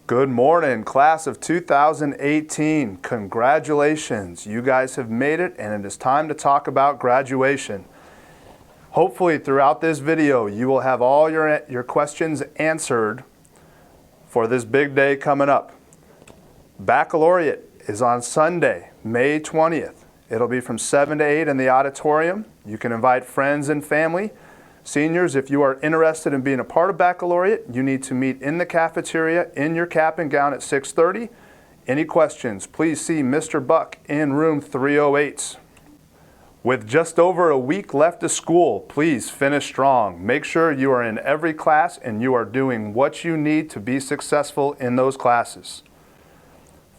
Good morning, class of 2018. Congratulations. You guys have made it, and it is time to talk about graduation. Hopefully, throughout this video, you will have all your questions answered for this big day coming up. Baccalaureate is on Sunday, May 20th. It'll be from 7 to 8 in the auditorium. You can invite friends and family. Seniors, if you are interested in being a part of Baccalaureate, you need to meet in the cafeteria in your cap and gown at 6:30. Any questions, please see Mr. Buck in room 308. With just over a week left of school, please finish strong. Make sure you are in every class and you are doing what you need to be successful in those classes.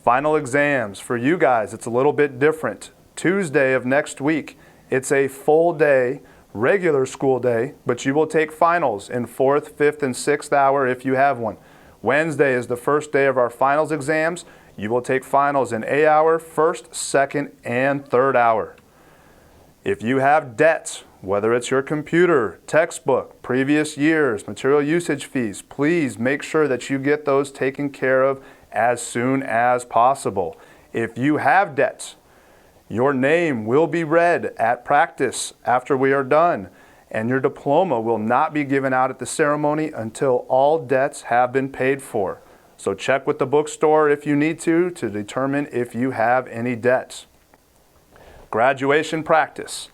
Final exams. For you guys, it's a little bit different. Tuesday of next week, it's a full day, regular school day, but you will take finals in 4th, 5th, and 6th hour if you have one. Wednesday is the first day of our finals exams. You will take finals in A hour, 1st, 2nd, and 3rd hour. If you have debts, whether it's your computer, textbook, previous years, material usage fees, please make sure that you get those taken care of as soon as possible. If you have debts, your name will be read at practice after we are done, and your diploma will not be given out at the ceremony until all debts have been paid for. So check with the bookstore if you need to determine if you have any debts. Graduation practice.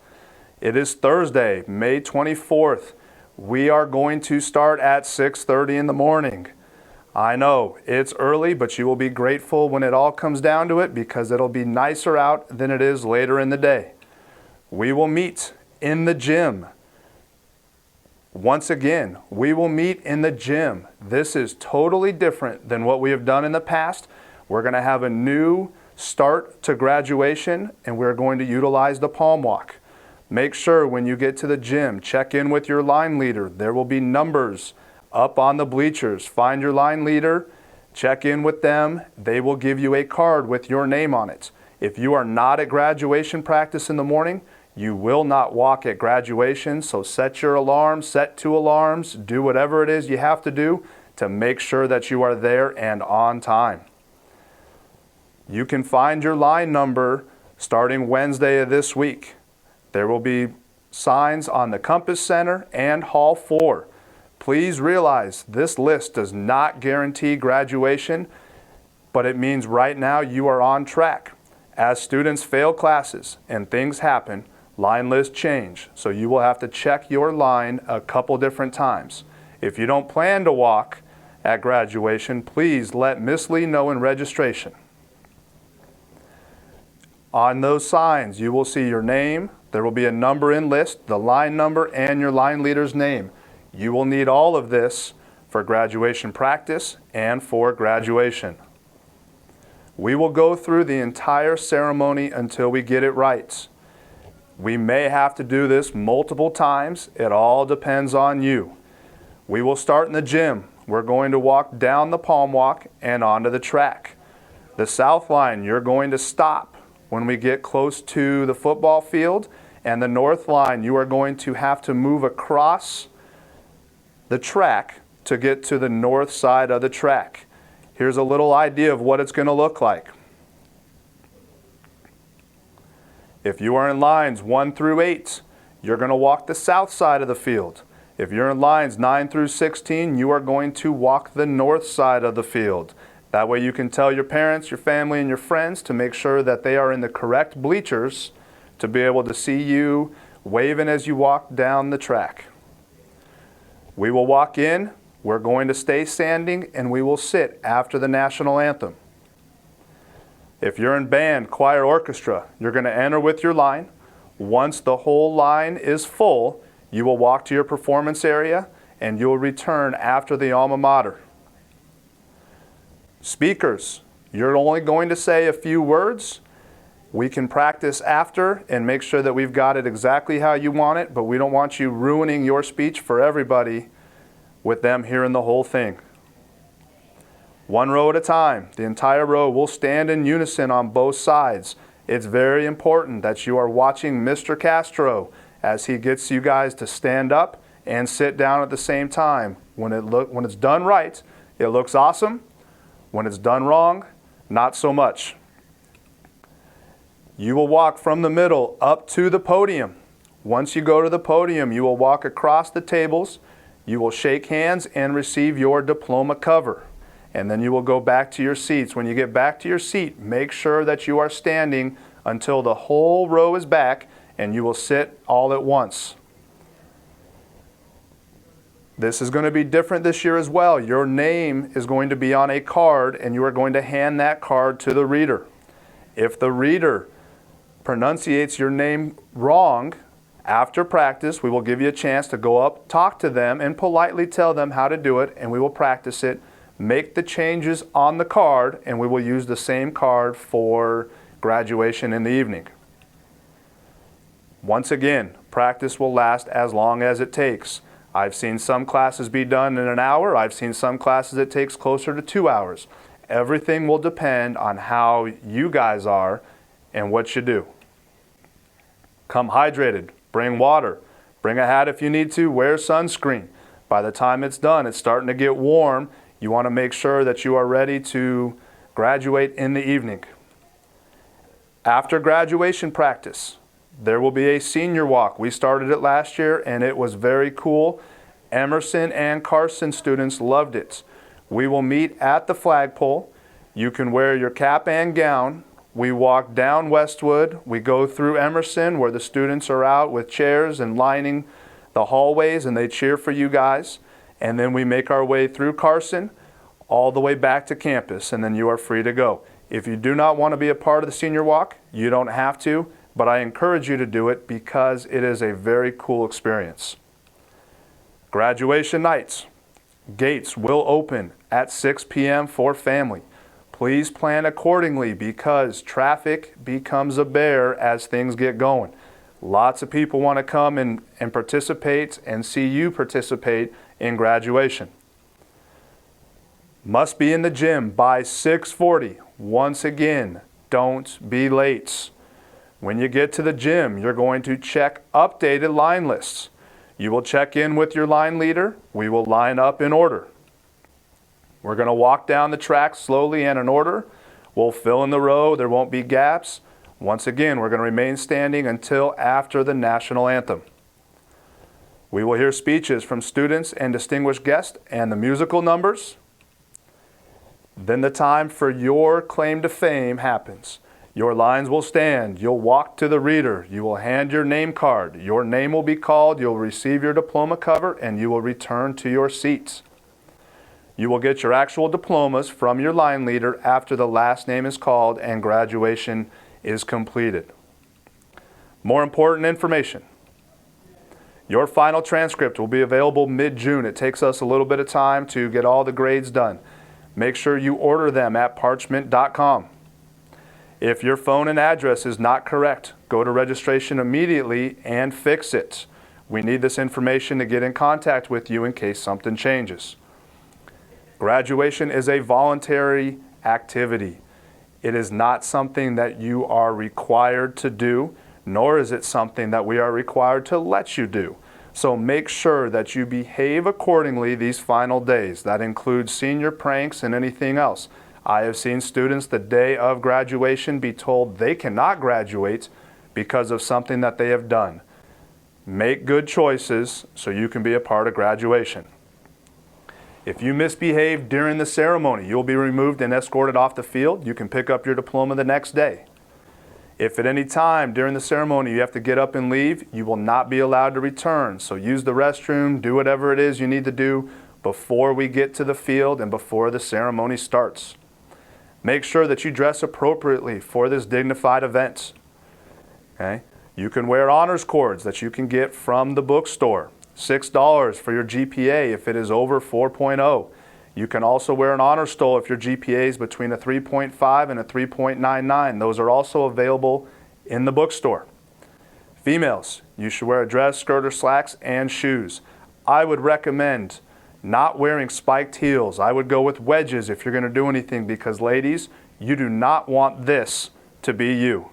It is Thursday, May 24th. We are going to start at 6:30 in the morning. I know, it's early, but you will be grateful when it all comes down to it because it'll be nicer out than it is later in the day. We will meet in the gym. Once again, we will meet in the gym. This is totally different than what we have done in the past. We're going to have a new start to graduation, and we're going to utilize the palm walk. Make sure when you get to the gym, check in with your line leader. There will be numbers up on the bleachers. Find your line leader, check in with them. They will give you a card with your name on it. If you are not at graduation practice in the morning, you will not walk at graduation, so set your alarm, set 2 alarms, do whatever it is you have to do to make sure that you are there and on time. You can find your line number starting Wednesday of this week. There will be signs on the Compass Center and Hall 4. Please realize this list does not guarantee graduation, but it means right now you are on track. As students fail classes and things happen, line lists change, so you will have to check your line a couple different times. If you don't plan to walk at graduation, please let Miss Lee know in registration. On those signs, you will see your name. There will be a number in list, the line number, and your line leader's name. You will need all of this for graduation practice and for graduation. We will go through the entire ceremony until we get it right. We may have to do this multiple times. It all depends on you. We will start in the gym. We're going to walk down the palm walk and onto the track. The south line, you're going to stop when we get close to the football field, and the north line, you are going to have to move across the track to get to the north side of the track. Here's a little idea of what it's going to look like. If you are in lines 1 through 8, you're going to walk the south side of the field. If you're in lines 9 through 16, you are going to walk the north side of the field. That way you can tell your parents, your family, and your friends to make sure that they are in the correct bleachers to be able to see you waving as you walk down the track. We will walk in, we're going to stay standing, and we will sit after the national anthem. If you're in band, choir, orchestra, you're going to enter with your line. Once the whole line is full, you will walk to your performance area and you'll return after the alma mater. Speakers, you're only going to say a few words. We can practice after and make sure that we've got it exactly how you want it, but we don't want you ruining your speech for everybody with them hearing the whole thing. 1 row at a time. The entire row will stand in unison on both sides. It's very important that you are watching Mr. Castro as he gets you guys to stand up and sit down at the same time. When it's done right, it looks awesome. When it's done wrong, not so much. You will walk from the middle up to the podium. Once you go to the podium, you will walk across the tables, you will shake hands and receive your diploma cover. And then you will go back to your seats. When you get back to your seat, make sure that you are standing until the whole row is back, and you will sit all at once. This is going to be different this year as well. Your name is going to be on a card, and you are going to hand that card to the reader. If the reader pronunciates your name wrong, after practice, we will give you a chance to go up, talk to them, and politely tell them how to do it, and we will practice it. Make the changes on the card, and we will use the same card for graduation in the evening. Once again, practice will last as long as it takes. I've seen some classes be done in an hour. I've seen some classes it takes closer to 2 hours. Everything will depend on how you guys are and what you do. Come hydrated. Bring water. Bring a hat if you need to. Wear sunscreen. By the time it's done, it's starting to get warm. You want to make sure that you are ready to graduate in the evening. After graduation practice, there will be a senior walk. We started it last year and it was very cool. Emerson and Carson students loved it. We will meet at the flagpole. You can wear your cap and gown. We walk down Westwood. We go through Emerson where the students are out with chairs and lining the hallways and they cheer for you guys. And then we make our way through Carson all the way back to campus, and then you are free to go. If you do not want to be a part of the senior walk, you don't have to, but I encourage you to do it because it is a very cool experience. Graduation nights. Gates will open at 6 p.m. for family. Please plan accordingly because traffic becomes a bear as things get going. Lots of people want to come and participate and see you participate in graduation. Must be in the gym by 6:40. Once again, don't be late. When you get to the gym, you're going to check updated line lists. You will check in with your line leader. We will line up in order. We're going to walk down the track slowly and in order. We'll fill in the row. There won't be gaps. Once again, we're going to remain standing until after the national anthem. We will hear speeches from students and distinguished guests and the musical numbers. Then the time for your claim to fame happens. Your lines will stand. You'll walk to the reader. You will hand your name card. Your name will be called. You'll receive your diploma cover and you will return to your seats. You will get your actual diplomas from your line leader after the last name is called and graduation is completed. More important information. Your final transcript will be available mid-June. It takes us a little bit of time to get all the grades done. Make sure you order them at parchment.com. If your phone and address is not correct, go to registration immediately and fix it. We need this information to get in contact with you in case something changes. Graduation is a voluntary activity. It is not something that you are required to do, nor is it something that we are required to let you do. So make sure that you behave accordingly these final days. That includes senior pranks and anything else. I have seen students the day of graduation be told they cannot graduate because of something that they have done. Make good choices so you can be a part of graduation. If you misbehave during the ceremony, you'll be removed and escorted off the field. You can pick up your diploma the next day. If at any time during the ceremony you have to get up and leave, you will not be allowed to return. So use the restroom, do whatever it is you need to do before we get to the field and before the ceremony starts. Make sure that you dress appropriately for this dignified event. Okay? You can wear honors cords that you can get from the bookstore. $6 for your GPA if it is over 4.0. You can also wear an honor stole if your GPA is between a 3.5 and a 3.99. Those are also available in the bookstore. Females, you should wear a dress, skirt, or slacks, and shoes. I would recommend not wearing spiked heels. I would go with wedges if you're going to do anything because, ladies, you do not want this to be you.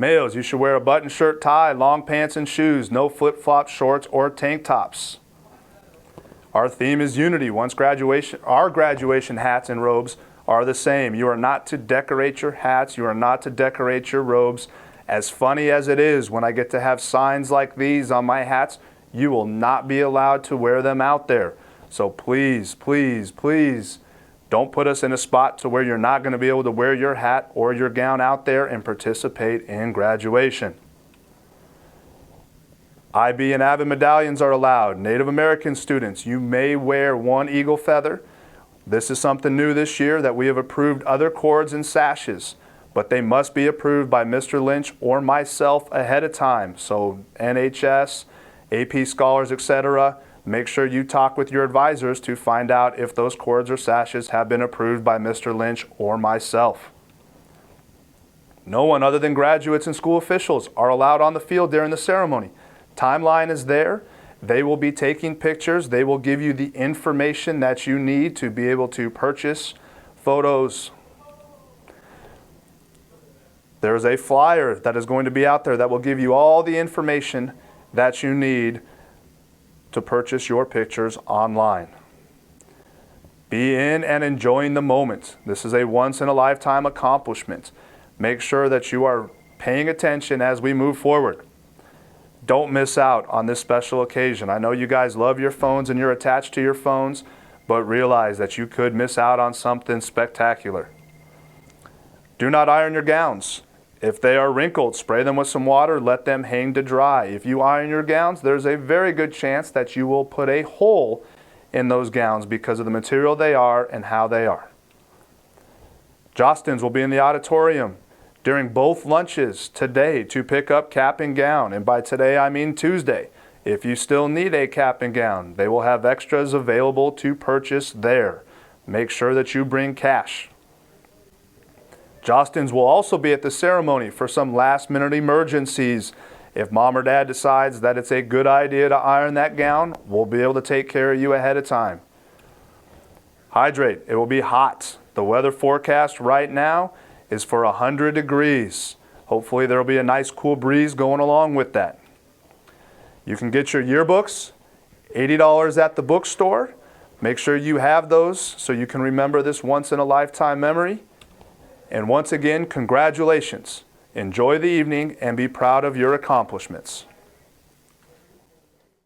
Males, you should wear a button shirt, tie, long pants and shoes, no flip-flops, shorts, or tank tops. Our theme is unity. Our graduation hats and robes are the same. You are not to decorate your hats. You are not to decorate your robes. As funny as it is when I get to have signs like these on my hats, you will not be allowed to wear them out there. So please, please, please, don't put us in a spot to where you're not going to be able to wear your hat or your gown out there and participate in graduation. IB and AVID medallions are allowed. Native American students, you may wear one eagle feather. This is something new this year that we have approved other cords and sashes, but they must be approved by Mr. Lynch or myself ahead of time. So NHS, AP scholars, etc., make sure you talk with your advisors to find out if those cords or sashes have been approved by Mr. Lynch or myself. No one other than graduates and school officials are allowed on the field during the ceremony. Timeline is there. They will be taking pictures. They will give you the information that you need to be able to purchase photos. There's a flyer that is going to be out there that will give you all the information that you need to purchase your pictures online. Be in and enjoying the moment. This is a once-in-a-lifetime accomplishment. Make sure that you are paying attention as we move forward. Don't miss out on this special occasion. I know you guys love your phones and you're attached to your phones, but realize that you could miss out on something spectacular. Do not iron your gowns. If they are wrinkled, spray them with some water, let them hang to dry. If you iron your gowns, there's a very good chance that you will put a hole in those gowns because of the material they are and how they are. Jostens will be in the auditorium during both lunches today to pick up cap and gown. And by today, I mean Tuesday. If you still need a cap and gown, they will have extras available to purchase there. Make sure that you bring cash. Jostens will also be at the ceremony for some last-minute emergencies. If mom or dad decides that it's a good idea to iron that gown, we'll be able to take care of you ahead of time. Hydrate. It will be hot. The weather forecast right now is for 100 degrees. Hopefully there will be a nice cool breeze going along with that. You can get your yearbooks, $80 at the bookstore. Make sure you have those so you can remember this once-in-a-lifetime memory. And once again, congratulations. Enjoy the evening and be proud of your accomplishments.